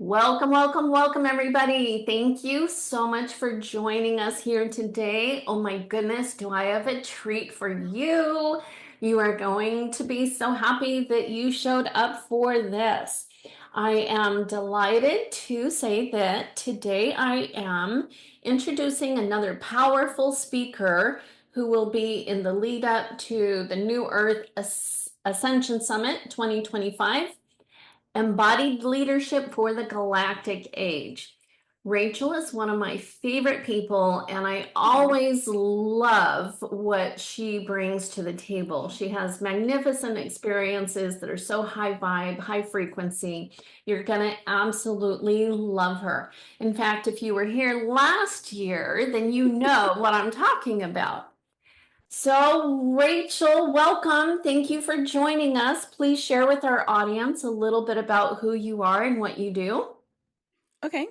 Welcome, welcome, welcome, everybody. Thank you so much for joining us here today. Oh my goodness, do I have a treat for you? You are going to be so happy that you showed up for this. I am delighted to say that today I am introducing another powerful speaker who will be in the lead up to the new Earth Ascension Summit 2025. Embodied Leadership for the Galactic Age. Rachel is one of my favorite people, and I always love what she brings to the table. She has magnificent experiences that are so high vibe, high frequency. You're going to absolutely love her. In fact, if you were here last year, then you know what I'm talking about. So, Rachel, welcome. Thank you for joining us. Please share with our audience a little bit about who you are and what you do. Okay.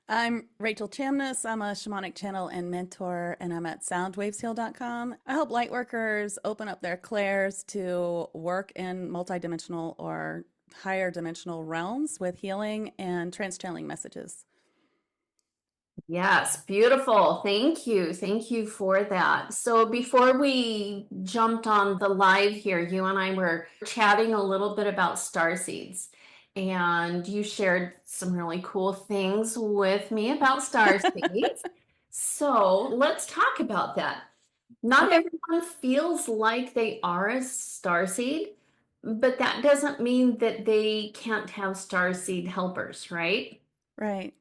I'm Rachel Chamness. I'm a shamanic channel and mentor, and I'm at soundwavesheal.com. I help lightworkers open up their clairs to work in multidimensional or higher dimensional realms with healing and trans-channeling messages. Yes, beautiful. Thank you. Thank you for that. So before we jumped on the live here, you and I were chatting a little bit about starseeds, and you shared some really cool things with me about starseeds. So let's talk about that. Not Okay. everyone feels like they are a starseed, but that doesn't mean that they can't have starseed helpers, right? Right.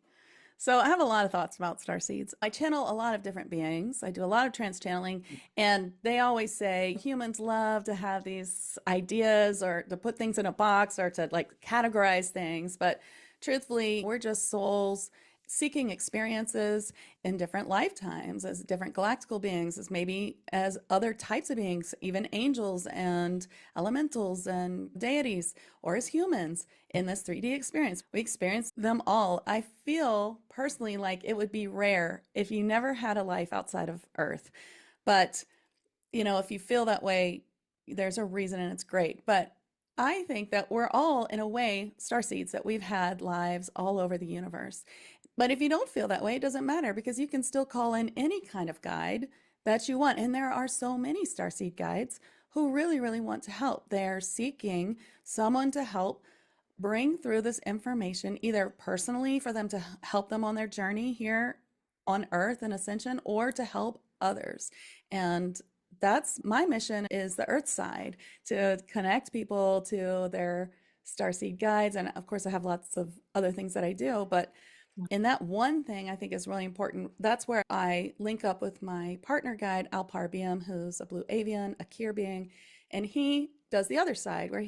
So I have a lot of thoughts about star seeds. I channel a lot of different beings. I do a lot of trans channeling, and they always say humans love to have these ideas or to put things in a box or to like categorize things. But truthfully, we're just souls seeking experiences in different lifetimes as different galactical beings, as maybe as other types of beings, even angels and elementals and deities, or as humans in this 3D experience. We experience them all. I feel personally like it would be rare if you never had a life outside of Earth. But, if you feel that way, there's a reason and it's great. But I think that we're all, in a way, starseeds, that we've had lives all over the universe. But if you don't feel that way, it doesn't matter because you can still call in any kind of guide that you want. And there are so many starseed guides who really, really want to help. They're seeking someone to help bring through this information, either personally for them to help them on their journey here on Earth and Ascension, or to help others. And that's my mission, is the Earth side, to connect people to their starseed guides. And of course, I have lots of other things that I do, but in that one thing I think is really important, that's where I link up with my partner guide, Alpar BM, who's a blue avian, a Kier being, and he does the other side where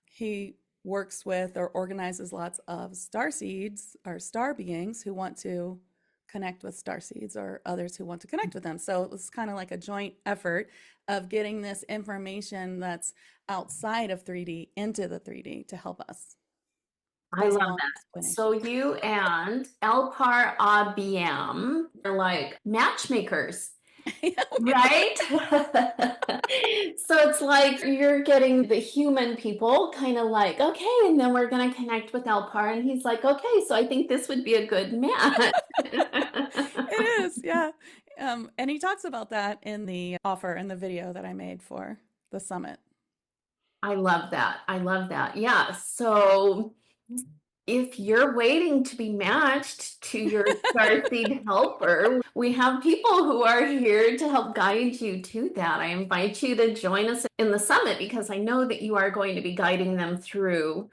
he works with or organizes lots of star seeds or star beings who want to connect with star seeds or others who want to connect with them. So it was kind of like a joint effort of getting this information that's outside of 3D into the 3D to help us. I That was a love long that. So explanation. you and Elpar ABM are like matchmakers, Yeah, we are. right? So it's like you're getting the human people kind of like, okay, and then we're going to connect with Elpar. And he's like, okay, so I think this would be a good match. It is, yeah. And he talks about that in the offer in the video that I made for the summit. I love that. I love that. Yeah. So if you're waiting to be matched to your starseed helper, we have people who are here to help guide you to that. I invite you to join us in the summit because I know that you are going to be guiding them through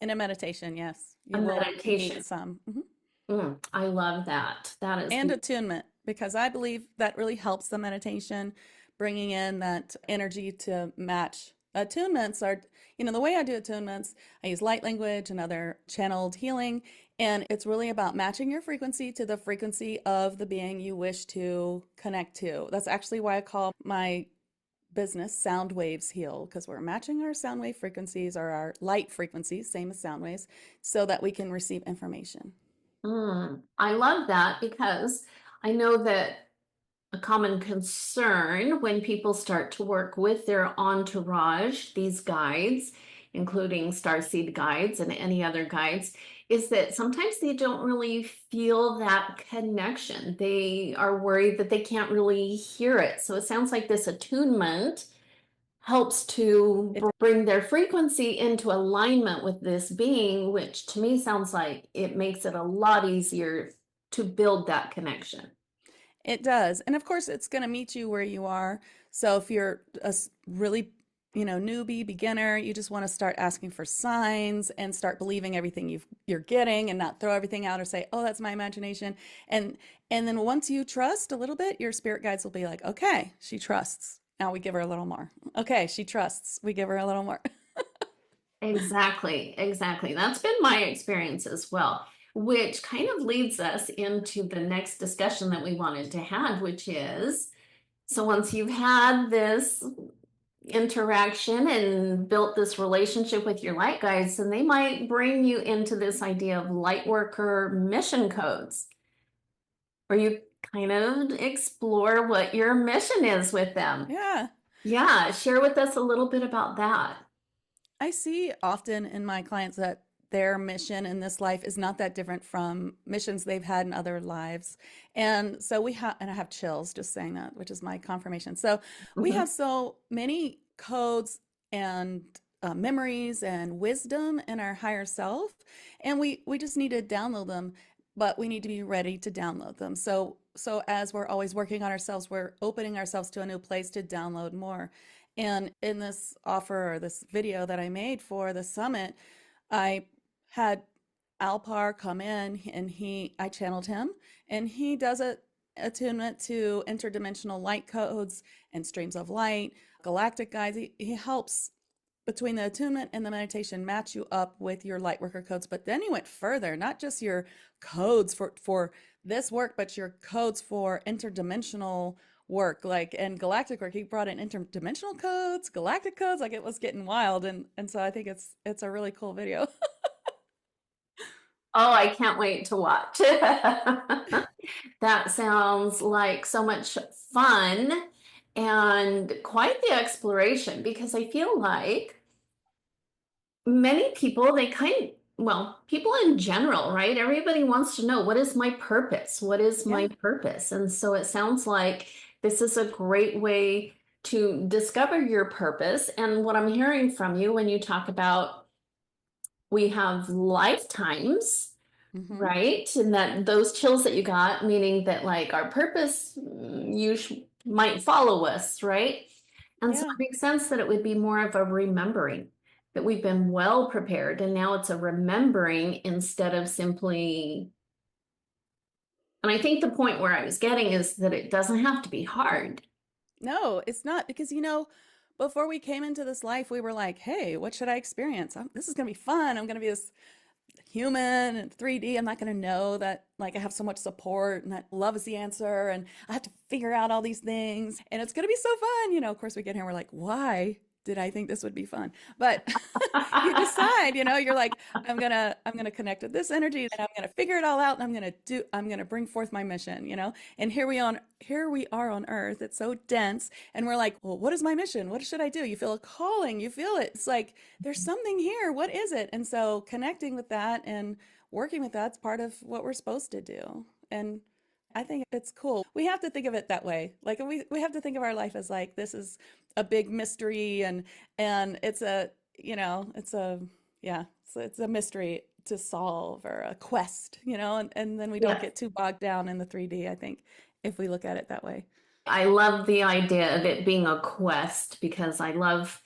In a meditation, yes, a you will meet meditation. some. I love that. That is And attunement, because I believe that really helps the meditation, bringing in that energy to match. Attunements are, the way I do attunements, I use light language and other channeled healing, and it's really about matching your frequency to the frequency of the being you wish to connect to. That's actually why I call my business Sound Waves Heal, because we're matching our sound wave frequencies or our light frequencies, same as sound waves, so that we can receive information. I love that because I know that a common concern when people start to work with their entourage, these guides, including starseed guides and any other guides, is that sometimes they don't really feel that connection. They are worried that they can't really hear it. So it sounds like this attunement helps to It bring their frequency into alignment with this being, which to me sounds like it makes it a lot easier to build that connection. It does. And of course, it's going to meet you where you are. So if you're a really, newbie, beginner, you just want to start asking for signs and start believing everything you're getting and not throw everything out or say, "Oh, that's my imagination." And and then once you trust a little bit, your spirit guides will be like, "Okay, she trusts. Now we give her a little more. Okay, she trusts. We give her a little more." Exactly, exactly. That's been my experience as well, which kind of leads us into the next discussion that we wanted to have, which is so once you've had this interaction and built this relationship with your light guides, then they might bring you into this idea of light worker mission codes, where you kind of explore what your mission is with them. Yeah. Yeah, share with us a little bit about that. I see often in my clients that their mission in this life is not that different from missions they've had in other lives. And so and I have chills just saying that, which is my confirmation. So we Mhm. have so many codes and memories and wisdom in our higher self, and we just need to download them, but we need to be ready to download them. So as we're always working on ourselves, we're opening ourselves to a new place to download more. And in this offer or this video that I made for the summit, I had Alpar come in and I channeled him, and he does a attunement to interdimensional light codes and streams of light, galactic guides. He helps between the attunement and the meditation match you up with your light worker codes. But then he went further, not just your codes for this work, but your codes for interdimensional work, like, and galactic work. He brought in interdimensional codes, galactic codes, like it was getting wild. And so I think it's a really cool video. Oh, I can't wait to watch. That sounds like so much fun and quite the exploration because I feel like many people, well, people in general, right? Everybody wants to know, what is my purpose? What is my Yeah. purpose? And so it sounds like this is a great way to discover your purpose. And what I'm hearing from you when you talk about we have lifetimes, Mm-hmm. right? And that those chills that you got, meaning that like our purpose might follow us, right? And so Yeah. it makes sense that it would be more of a remembering that we've been well prepared, and now it's a remembering instead of simply. And I think the point where I was getting is that it doesn't have to be hard. No, it's not because, before we came into this life, we were like, hey, what should I experience? This is going to be fun. I'm going to be this human and 3D. I'm not going to know that like I have so much support and that love is the answer. And I have to figure out all these things and it's going to be so fun. Of course we get here and we're like, why did I think this would be fun? But you decide, you're like, I'm gonna connect with this energy and I'm gonna figure it all out and I'm gonna bring forth my mission, And here we are on Earth. It's so dense, and we're like, well, what is my mission? What should I do? You feel a calling, you feel it. It's like there's something here. What is it? And so connecting with that and working with that's part of what we're supposed to do. And I think it's cool. We have to think of it that way. Like we have to think of our life as like this is a big mystery and it's a it's a yeah, so it's a mystery to solve or a quest, and then we don't Yes. get too bogged down in the 3D, I think, if we look at it that way. I love the idea of it being a quest because I love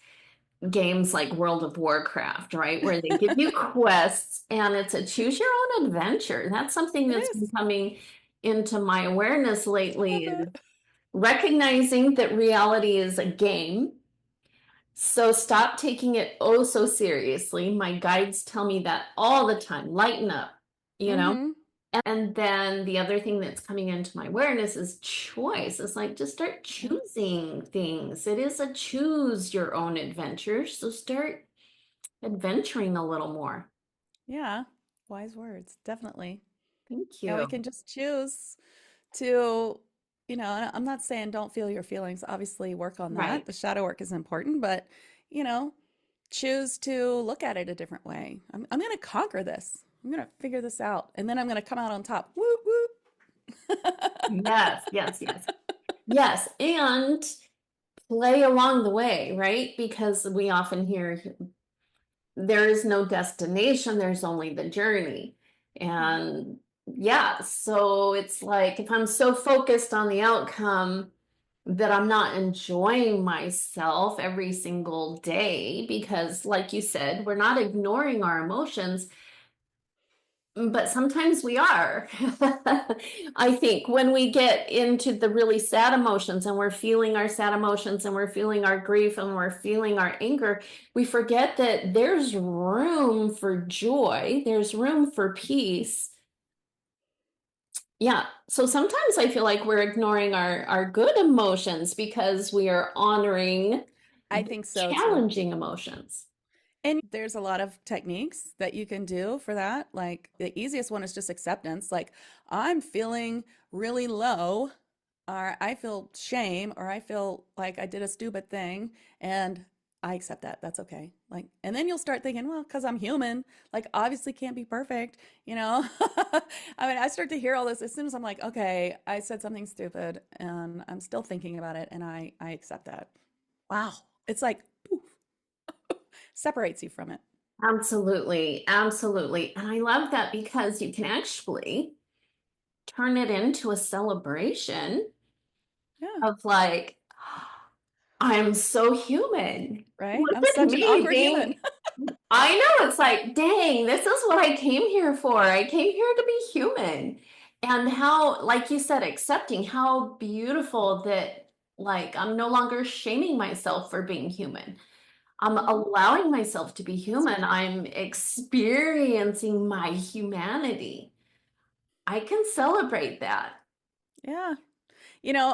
games like World of Warcraft, right? Where they give you quests and it's a choose your own adventure. That's something It that's been is. coming into my awareness I love lately, is that. recognizing that reality is a game. So stop taking it oh so seriously. My guides tell me that all the time. Lighten up, you know? Mm-hmm. And then the other thing that's coming into my awareness is choice. It's like just start Yeah. choosing things. It is a choose your own adventure. So start adventuring a little more. Yeah. Wise words, definitely. Thank Yeah, we you. can just choose to, and I'm not saying don't feel your feelings. Obviously, work on that. Right. The shadow work is important, but, you know, choose to look at it a different way. I'm going to conquer this. I'm going to figure this out. And then I'm going to come out on top. Whoop, whoop. Yes, yes, yes. Yes, and play along the way, right? Because we often hear there is no destination, there's only the journey. Mhm. And yeah, so it's like if I'm so focused on the outcome that I'm not enjoying myself every single day, because, like you said, we're not ignoring our emotions, but sometimes we are. I think when we get into the really sad emotions and we're feeling our sad emotions and we're feeling our grief and we're feeling our anger, we forget that there's room for joy, there's room for peace. Yeah. So sometimes I feel like we're ignoring our good emotions because we are honoring I the think so too. challenging emotions. And there's a lot of techniques that you can do for that. Like the easiest one is just acceptance. Like I'm feeling really low, or I feel shame, or I feel like I did a stupid thing, and I accept that. That's okay. Like, and then you'll start thinking, well, because I'm human, like obviously can't be perfect, you know? I mean, I start to hear all this as soon as I'm like, okay, I said something stupid and I'm still thinking about it, and I accept that. Wow. It's like, poof, separates you from it. Absolutely. Absolutely. And I love that because you can actually turn it into a celebration Yeah. of like, I'm so human. Right? Look I'm at such an me awkward human. being, I know it's like, dang, this is what I came here for. I came here to be human. And how, like you said, accepting how beautiful that, like, I'm no longer shaming myself for being human. I'm Mhm. allowing myself to be That's human. right. I'm experiencing my humanity. I can celebrate that. Yeah.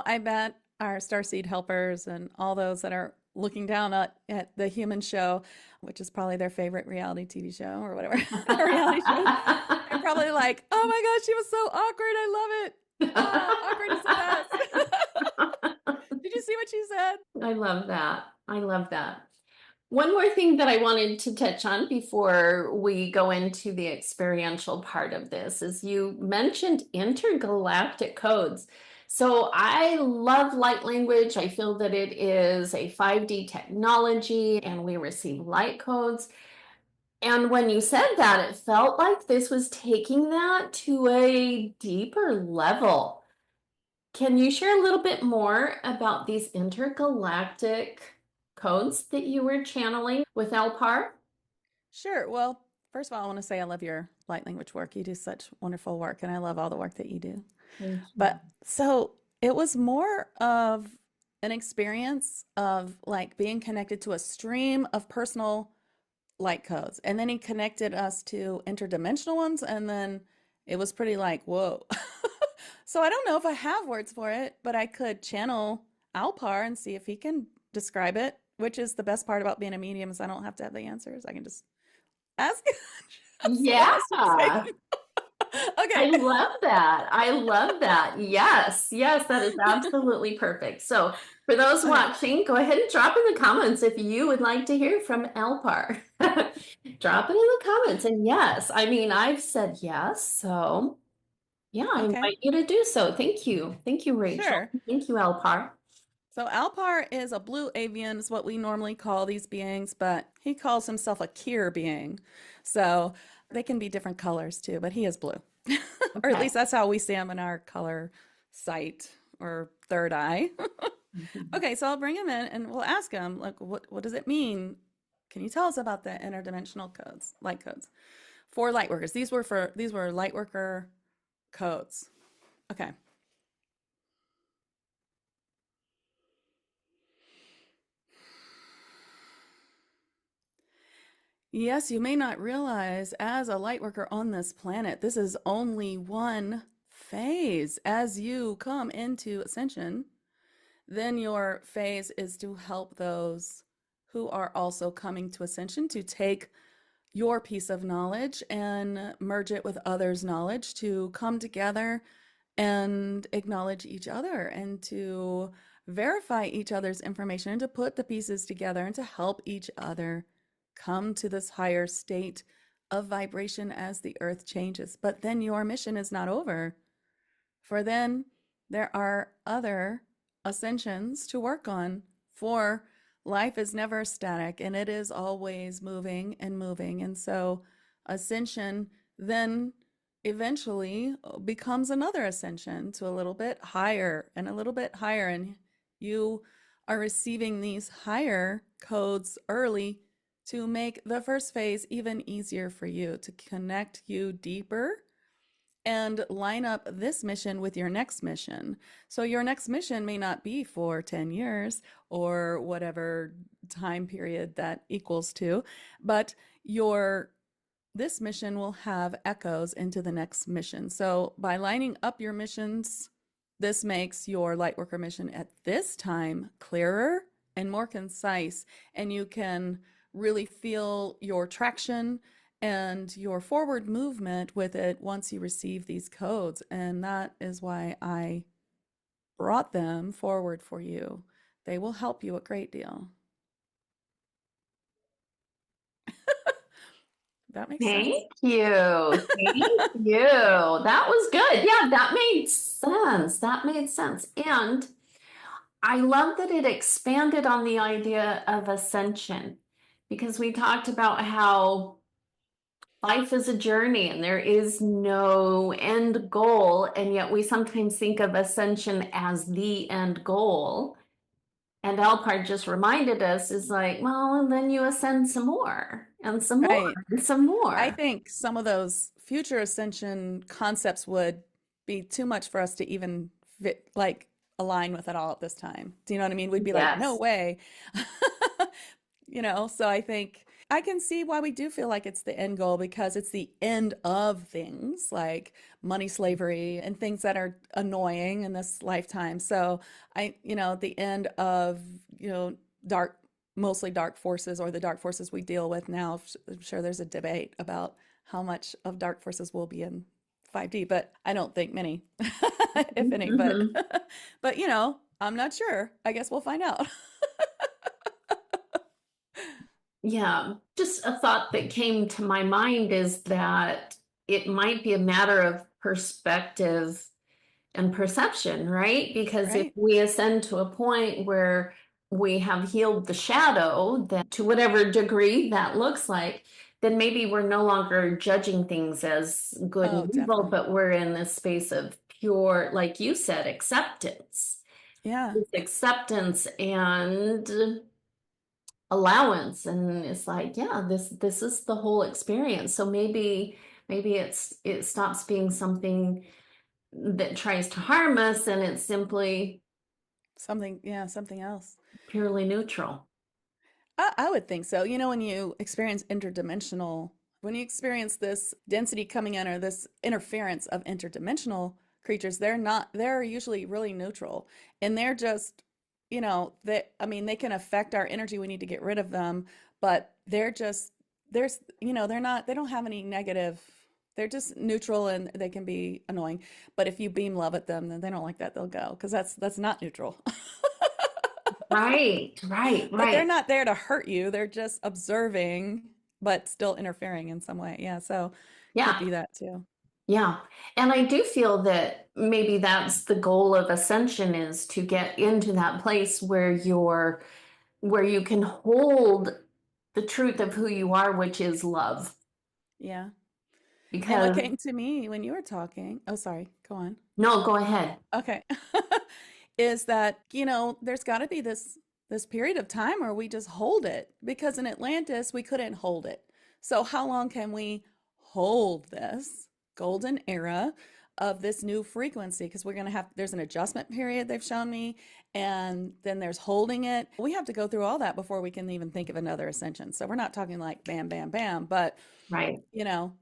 I bet our Starseed helpers and all those that are looking down at the human show, which is probably their favorite reality TV show or whatever, reality show, they're probably like, oh my gosh, she was so awkward. I love it. Ah, awkward is the best. Did you see what she said? I love that. I love that. One more thing that I wanted to touch on before we go into the experiential part of this is you mentioned intergalactic codes. So I love light language. I feel that it is a 5D technology and we receive light codes. And when you said that, it felt like this was taking that to a deeper level. Can you share a little bit more about these intergalactic codes that you were channeling with Elpar? Sure. Well, first of all, I want to say I love your light language work. You do such wonderful work, and I love all the work that you do. Thank you. But so it was more of an experience of like being connected to a stream of personal light codes. And then he connected us to interdimensional ones. And then it was pretty like, whoa. So I don't know if I have words for it, but I could channel Alpar and see if he can describe it, which is the best part about being a medium is I don't have to have the answers. I can just ask someone Yeah, else to say them. I Okay. love that. I love that. Yes, yes, that is absolutely perfect. So, for those Okay. watching, go ahead and drop in the comments if you would like to hear from Elpar. Drop it in the comments. And yes, I mean, I've said yes. So, yeah, I Okay. invite you to do so. Thank you. Thank you, Rachel. Sure. Thank you, Elpar. So Alpar is a blue avian, is what we normally call these beings, but he calls himself a Kier being. So they can be different colors too, but he is blue. Or at Okay. least that's how we see him in our color sight or third eye. Okay, so I'll bring him in and we'll ask him, like, what does it mean? Can you tell us about the interdimensional codes, light codes for light workers? These were light worker codes. Okay. Yes, you may not realize as a light worker on this planet, this is only one phase. As you come into ascension, then your phase is to help those who are also coming to ascension to take your piece of knowledge and merge it with others' knowledge to come together and acknowledge each other and to verify each other's information and to put the pieces together and to help each other come to this higher state of vibration as the earth changes. But then your mission is not over. For then there are other ascensions to work on. For life is never static and it is always moving and moving. And so ascension then eventually becomes another ascension to a little bit higher and a little bit higher. And you are receiving these higher codes early to make the first phase even easier for you, to connect you deeper and line up this mission with your next mission. So your next mission may not be for 10 years or whatever time period that equals to, but this mission will have echoes into the next mission. So by lining up your missions, this makes your Lightworker mission at this time clearer and more concise, and you can really feel your traction and your forward movement with it once you receive these codes. And that is why I brought them forward for you. They will help you a great deal. That makes sense. Thank you. Thank you. That was good. Yeah, that made sense. That made sense. And I love that it expanded on the idea of ascension, because we talked about how life is a journey and there is no end goal. And yet we sometimes think of ascension as the end goal. And Alpart just reminded us, is like, well, and then you ascend some more and some more Right. and some more. I think some of those future ascension concepts would be too much for us to even align with it all at this time. Do you know what I mean? We'd be like, no Yes. way. So I think I can see why we do feel like it's the end goal, because it's the end of things like money slavery and things that are annoying in this lifetime. So the end of, mostly dark forces, or the dark forces we deal with now. I'm sure there's a debate about how much of dark forces will be in 5D, but I don't think many, if any, Mhm. but I'm not sure. I guess we'll find out. Yeah, just a thought that came to my mind is that it might be a matter of perspective and perception, right? Because if Right. we ascend to a point where we have healed the shadow, then to whatever degree that looks like, then maybe we're no longer judging things as good Oh, and evil, definitely. but we're in this space of pure, like you said, acceptance. Yeah. It's acceptance and allowance. And it's like, yeah, this is the whole experience. So maybe it stops being something that tries to harm us, and it's simply Something else. purely neutral. I would think so. When you experience when you experience this density coming in, or this interference of interdimensional creatures, they're usually really neutral. And they're just, they can affect our energy. We need to get rid of them, but they don't have any negative, they're just neutral, and they can be annoying. But if you beam love at them, then they don't like that, they'll go, because that's not neutral. Right, right, But they're right. not there to hurt you. They're just observing, but still interfering in some way. Yeah, so could Yeah, be that too. yeah. And I do feel that maybe that's the goal of ascension, is to get into that place where you can hold the truth of who you are, which is love. Yeah. And what Because came to me when you were talking, oh, sorry, go on. no, go ahead. Okay. Is that, there's got to be this period of time where we just hold it, because in Atlantis we couldn't hold it. So how long can we hold this golden era of this new frequency? Because there's an adjustment period they've shown me, and then there's holding it. We have to go through all that before we can even think of another ascension. So we're not talking like bam, bam, bam, but Right.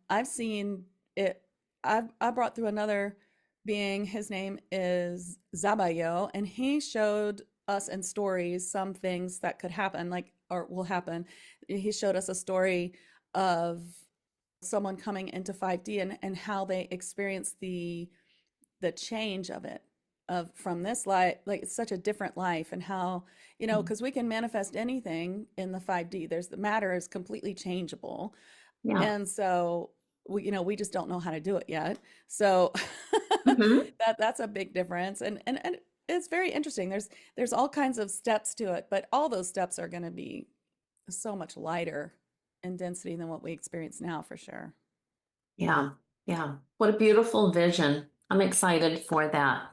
I've seen it. I brought through another being. His name is Zabayo, and he showed us in stories some things that could happen, like, or will happen. He showed us a story of someone coming into 5D, and how they experience the change of it, of from this life, like it's such a different life, and how, because we can manifest anything in the 5D. The matter is completely changeable. Yeah. And so we just don't know how to do it yet. So Hmm. that's a big difference. And it's very interesting. There's all kinds of steps to it, but all those steps are going to be so much lighter in density than what we experience now for sure. Yeah. Yeah. What a beautiful vision. I'm excited for that.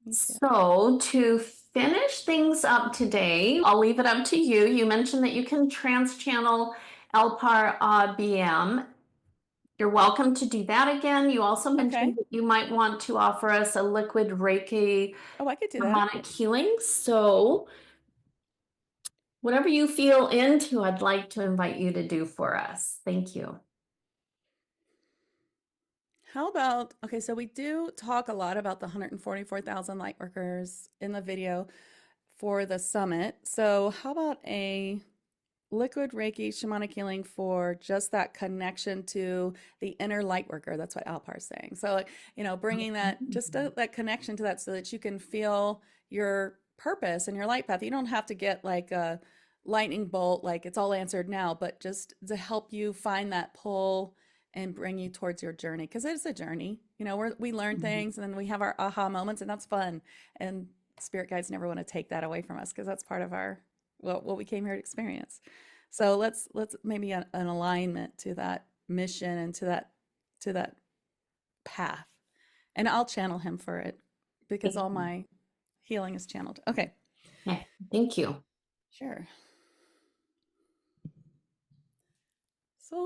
Me too. So, to finish things up today, I'll leave it up to you. You mentioned that you can trans channel Elpar BM. You're welcome to do that again. You also mentioned Okay. that you might want to offer us a liquid Reiki Oh, I could do that. shamanic healing. So, whatever you feel into, I'd like to invite you to do for us. Thank you. How about, okay, so we do talk a lot about the 144,000 light workers in the video for the summit. So how about a liquid Reiki shamanic healing for just that connection to the inner light worker? That's what Alpar's saying. So, like, bringing that, that connection to that so that you can feel your purpose and your light path. You don't have to get like a lightning bolt, like it's all answered now, but just to help you find that pull and bring you towards your journey. Because it's a journey. We learn things and then we have our aha moments, and that's fun. And spirit guides never want to take that away from us because that's part of our what we came here to experience. So let's maybe an alignment to that mission and to that path. And I'll channel him for it because Thank all you. my healing is channeled. Okay, Okay, thank you. sure. So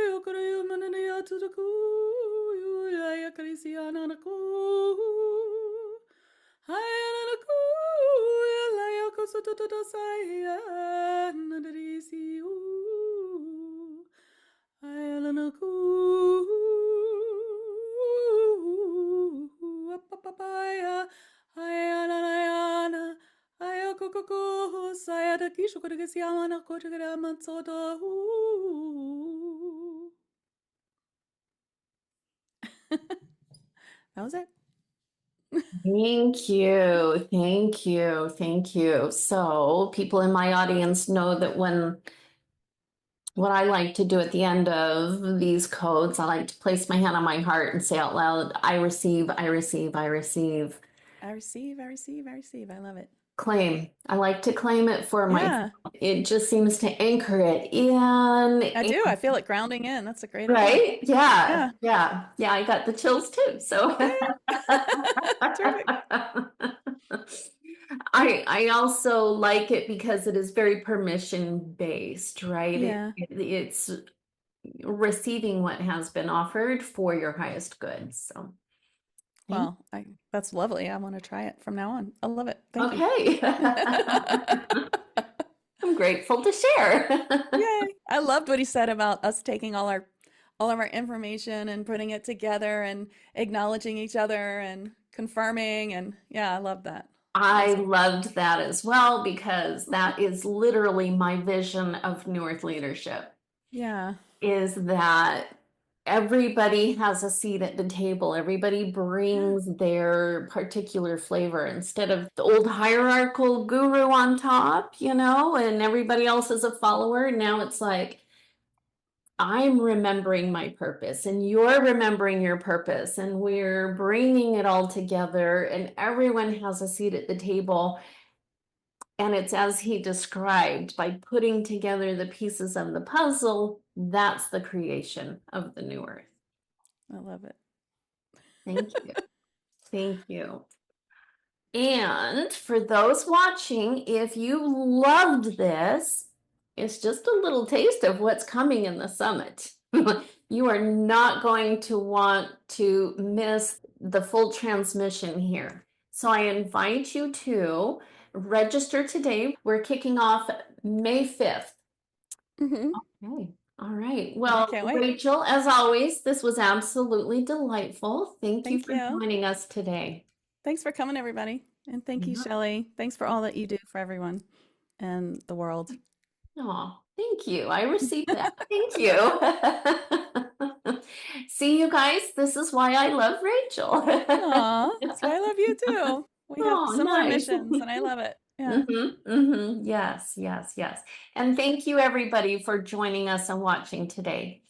yo creo manania to the ku ya karisiana na ku hayana na ku la yo koso to saya na dirisi u hayana na ku papaya hayana yana ayo koko saya da kisho ko de siama na ko de manzoda that was it. Thank you. Thank you. Thank you. So, people in my audience know that what I like to do at the end of these codes, I like to place my hand on my heart and say out loud, I receive, I receive, I receive. I receive, I receive, I receive. I love it. Claim. I like to claim it for myself. Yeah, It just seems to anchor it in. I do. I feel it grounding in. That's a great idea. Right? Yeah. Yeah. Yeah. Yeah. I got the chills too. So Terrific. I also like it because it is very permission based, right? Yeah. It's receiving what has been offered for your highest good. So thank Well, that's lovely. I want to try it from now on. I love it. Thank you. okay. I'm grateful to share. Yay. I loved what he said about us taking all of our information and putting it together and acknowledging each other and confirming, and yeah, I love that. I Awesome. loved that as well because that is literally my vision of New Earth leadership Yeah. is that everybody has a seat at the table. Everybody Yeah. brings their particular flavor instead of the old hierarchical guru on top, and everybody else is a follower. Now it's like, I'm remembering my purpose and you're remembering your purpose, and we're bringing it all together, and everyone has a seat at the table. And it's as he described, by putting together the pieces of the puzzle, that's the creation of the new earth. I love it. Thank you. Thank you. And for those watching, if you loved this, it's just a little taste of what's coming in the summit. You are not going to want to miss the full transmission here. So I invite you to register today. We're kicking off May 5th. Hmm. Okay. All right. I Well, can't wait. Rachel, as always, this was absolutely delightful. Thank you Thank for you. joining us today. Thanks for coming, everybody. And thank you, Yeah. Shelley. Thanks for all that you do for everyone and the world. Oh, thank you. I received that. Thank you. See you guys. This is why I love Rachel. Aw, that's why I love you too. We have Oh, similar nice. missions, and I love it. Yeah. Yes, yes, yes. And thank you everybody for joining us and watching today.